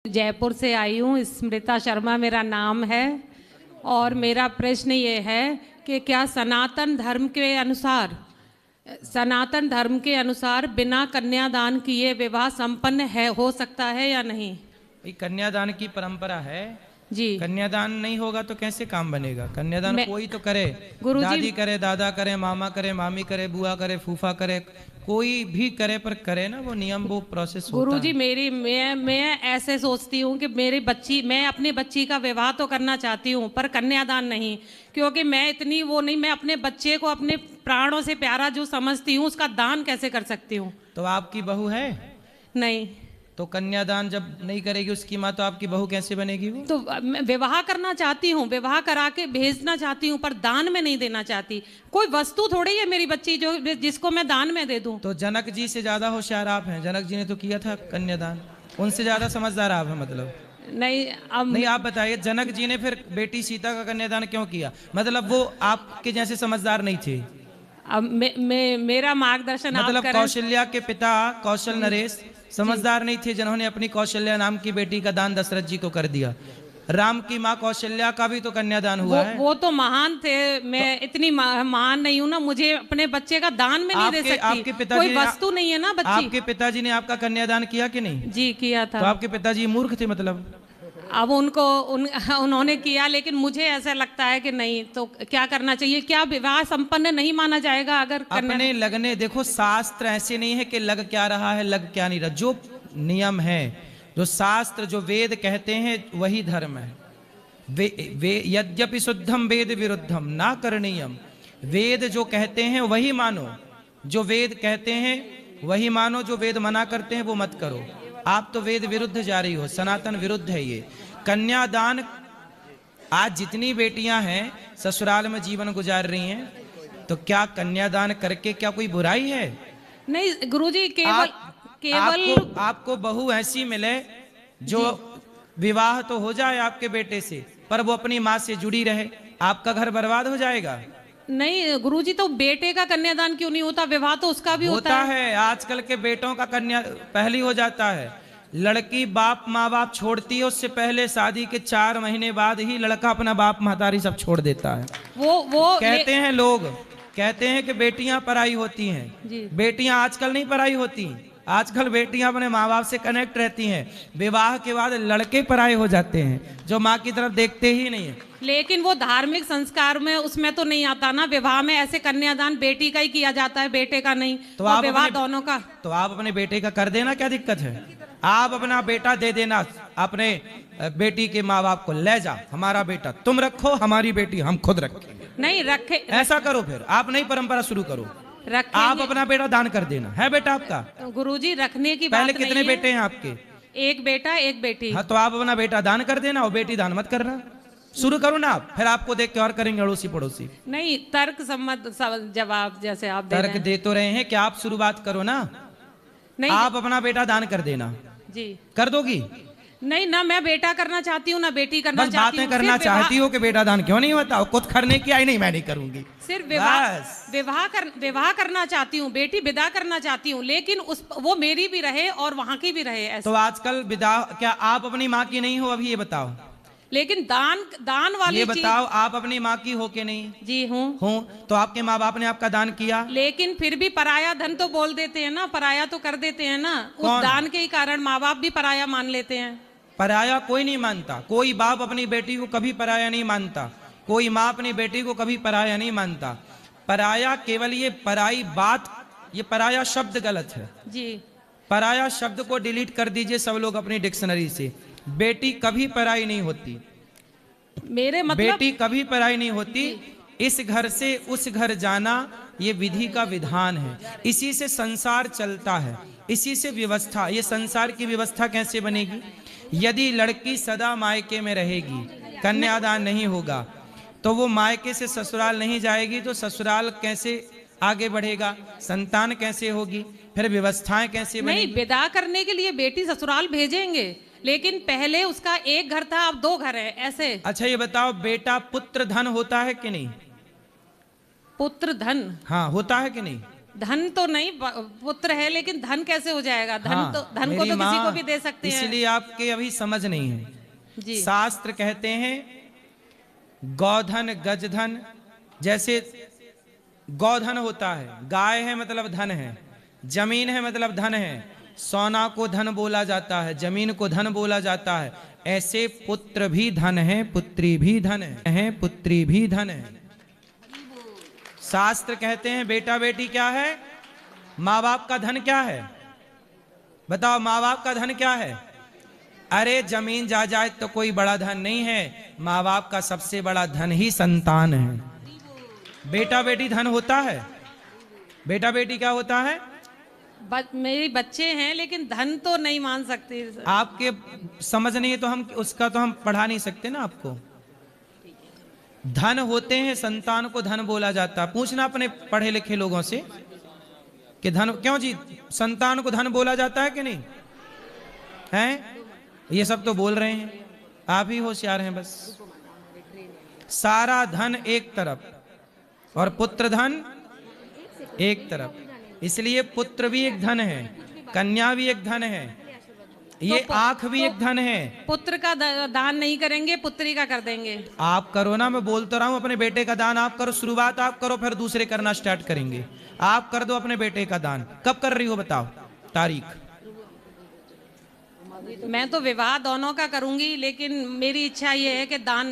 जयपुर से आई हूँ। स्मृता शर्मा मेरा नाम है और मेरा प्रश्न ये है कि क्या सनातन धर्म के अनुसार बिना कन्यादान किए विवाह संपन्न हो सकता है या नहीं? कन्यादान की परंपरा है जी। कन्यादान नहीं होगा तो कैसे काम बनेगा? कन्यादान कोई तो करे, दादी करे, दादा करे, मामा करे, मामी करे, बुआ करे, फूफा करे, कोई भी करे, पर करे ना वो नियम, वो प्रोसेस होता है। गुरुजी मैं ऐसे सोचती हूँ कि मैं अपनी बच्ची का विवाह तो करना चाहती हूँ पर कन्यादान नहीं, क्योंकि मैं इतनी वो नहीं, मैं अपने बच्चे को अपने प्राणों से प्यारा जो समझती हूँ उसका दान कैसे कर सकती हूँ? तो आपकी बहू है? नहीं। तो कन्यादान जब नहीं करेगी उसकी माँ, तो आपकी बहू कैसे बनेगी वो? तो मैं विवाह करना चाहती हूँ, विवाह करा के भेजना चाहती हूँ, पर दान में नहीं देना चाहती। कोई वस्तु थोड़ी है मेरी बच्ची जिसको मैं दान में दे दूं। तो जनक जी से ज्यादा होशियार आप हैं। जनक जी ने तो किया था कन्यादान, उनसे ज्यादा समझदार आप हैं। मतलब नहीं, आप बताइए, जनक जी ने फिर बेटी सीता का कन्यादान क्यों किया? मतलब वो आपके जैसे समझदार नहीं थे? अब मेरा मार्गदर्शन मतलब कौशल्या के पिता कौशल नरेश समझदार नहीं थे जिन्होंने अपनी कौशल्या नाम की बेटी का दान दशरथ जी को कर दिया। राम की माँ कौशल्या का भी तो कन्यादान हुआ है। वो तो महान थे, मैं तो इतनी महान नहीं हूँ ना, मुझे अपने बच्चे का दान में नहीं दे सकती। आपके पिताजी कोई वस्तु नहीं है ना बच्ची। आपके पिताजी ने आपका कन्यादान किया कि नहीं? जी किया था। तो आपके पिताजी मूर्ख थे मतलब? अब उन्होंने किया, लेकिन मुझे ऐसा लगता है कि नहीं, तो क्या करना चाहिए? क्या विवाह संपन्न नहीं माना जाएगा अगर अपने लगने? देखो, शास्त्र ऐसे नहीं है कि लग क्या रहा है, लग क्या नहीं रहा। जो नियम है, जो शास्त्र, जो वेद कहते हैं वही धर्म है। यद्यपि शुद्धम वेद विरुद्धम ना करणीयम। वेद जो कहते हैं वही मानो, जो वेद कहते हैं वही मानो, जो वेद मना करते हैं वो मत करो। आप तो वेद विरुद्ध जा रही हो, सनातन विरुद्ध है ये। कन्यादान, आज जितनी बेटियां हैं ससुराल में जीवन गुजार रही हैं, तो क्या कन्यादान करके क्या कोई बुराई है? नहीं गुरुजी, आपको बहू ऐसी मिले जो विवाह तो हो जाए आपके बेटे से, पर वो अपनी माँ से जुड़ी रहे, आपका घर बर्बाद हो जाएगा। नहीं गुरुजी, तो बेटे का कन्यादान क्यों नहीं होता? विवाह तो उसका भी होता है। आजकल के बेटों का कन्या पहले हो जाता है। लड़की बाप माँ बाप छोड़ती है, उससे पहले शादी के 4 महीने बाद ही लड़का अपना बाप महतारी सब छोड़ देता है। वो कहते हैं, लोग कहते हैं कि बेटियां पराई होती हैं। बेटियां आजकल नहीं पराई होती। आजकल बेटियां अपने माँ बाप से कनेक्ट रहती हैं। विवाह के बाद लड़के पराये हो जाते हैं, जो माँ की तरफ देखते ही नहीं है। लेकिन वो धार्मिक संस्कार में उसमें तो नहीं आता ना। विवाह में ऐसे कन्यादान बेटी का ही किया जाता है, बेटे का नहीं। तो आप विवाह दोनों का। तो आप अपने बेटे का कर देना, क्या दिक्कत है? आप अपना बेटा दे देना अपने बेटी के माँ बाप को, ले जा हमारा बेटा तुम रखो, हमारी बेटी हम खुद रखेंगे। नहीं रखे, ऐसा करो, फिर आप नई परंपरा शुरू करो। आप अपना बेटा दान कर देना। है बेटा आपका? गुरुजी, रखने की पहले कितने बेटे हैं आपके? एक बेटा एक बेटी। हाँ, तो आप अपना बेटा दान कर देना और बेटी दान मत करना। शुरू करो ना आप, फिर आपको देख के और करेंगे अड़ोसी पड़ोसी। नहीं, तर्क सम्मत जवाब जैसे आप तर्क दे तो रहे हैं कि आप शुरुआत करो ना। नहीं, आप अपना बेटा दान कर देना। जी कर दोगी? नहीं ना, मैं बेटा करना चाहती हूँ ना बेटी करना चाहती हूँ। बातें करना चाहती हो कि बेटा दान क्यों नहीं होता? खुद करने की आई नहीं, मैं नहीं करूंगी। सिर्फ विवाह करना चाहती हूँ, बेटी विदा करना चाहती हूँ, लेकिन वो मेरी भी रहे और वहाँ की भी रहे। तो आजकल विदा, क्या आप अपनी माँ की नहीं हो? अभी ये बताओ। लेकिन दान वाली ये बताओ, आप अपनी माँ की हो के नहीं? जी हूँ। तो आपके माँ बाप ने आपका दान किया, लेकिन फिर भी पराया धन तो बोल देते हैं ना, पराया तो कर देते हैं ना। उस दान के ही कारण माँ बाप भी पराया मान लेते हैं। पराया कोई नहीं मानता। कोई बाप अपनी बेटी को कभी पराया नहीं मानता, कोई माँ अपनी बेटी को कभी पराया नहीं मानता। पराया केवल ये पराई बात, ये पराया शब्द गलत है जी। पराया शब्द को डिलीट कर दीजिए सब लोग अपनी डिक्शनरी से। बेटी कभी पराई नहीं होती। मेरे मतलब बेटी कभी पराई नहीं होती। इस घर से उस घर जाना ये विधि का विधान है। इसी से संसार चलता है, इसी से व्यवस्था। ये संसार की व्यवस्था कैसे बनेगी? यदि लड़की सदा मायके में रहेगी, कन्यादान नहीं होगा, तो वो मायके से ससुराल नहीं जाएगी, तो ससुराल कैसे आगे बढ़ेगा? संतान कैसे होगी? फिर व्यवस्थाएं कैसे बनेगी? नहीं, विदा करने के लिए बेटी ससुराल भेजेंगे, लेकिन पहले उसका एक घर था, अब 2 घर है, ऐसे। अच्छा ये बताओ, बेटा पुत्र धन होता है कि नहीं? पुत्र धन? हाँ, होता है कि नहीं? धन तो नहीं, पुत्र है, लेकिन धन कैसे हो जाएगा? धन हाँ, तो, धन को मेरी तो किसी माँ, को भी दे सकते हैं। इसलिए आपके अभी समझ नहीं है। जी। शास्त्र कहते हैं गौधन गजधन, जैसे गौधन होता है, गाय है मतलब धन है, जमीन है मतलब धन है, सोना को धन बोला जाता है, जमीन को धन बोला जाता है, ऐसे पुत्र भी धन है, पुत्री भी धन है, पुत्री भी धन है। शास्त्र कहते हैं बेटा बेटी क्या है? माँ बाप का धन क्या है? बताओ, माँ बाप का धन क्या है? अरे जमीन जायदाद तो कोई बड़ा धन नहीं है, माँ बाप का सबसे बड़ा धन ही संतान है। बेटा बेटी धन होता है? बेटा बेटी क्या होता है? मेरे बच्चे हैं, लेकिन धन तो नहीं मान सकते। आपके समझ नहीं है तो हम उसका तो हम पढ़ा नहीं सकते ना आपको। धन होते हैं, संतान को धन बोला जाता। पूछना अपने पढ़े लिखे लोगों से कि धन क्यों जी, संतान को धन बोला जाता है कि नहीं? हैं? ये सब तो बोल रहे हैं, आप ही होशियार हैं बस। सारा धन एक तरफ और पुत्र धन एक तरफ, इसलिए पुत्र भी एक धन है, कन्या भी एक धन है, ये आंख भी एक धन है। पुत्र का दान नहीं करेंगे, पुत्री का कर देंगे। आप करो ना, मैं बोल तो रहा हूं, अपने बेटे का दान आप करो, शुरुआत आप करो, फिर दूसरे करना स्टार्ट करेंगे। आप कर दो अपने बेटे का दान। कब कर रही हो बताओ तारीख? मैं तो विवाह दोनों का करूंगी, लेकिन मेरी इच्छा ये है कि दान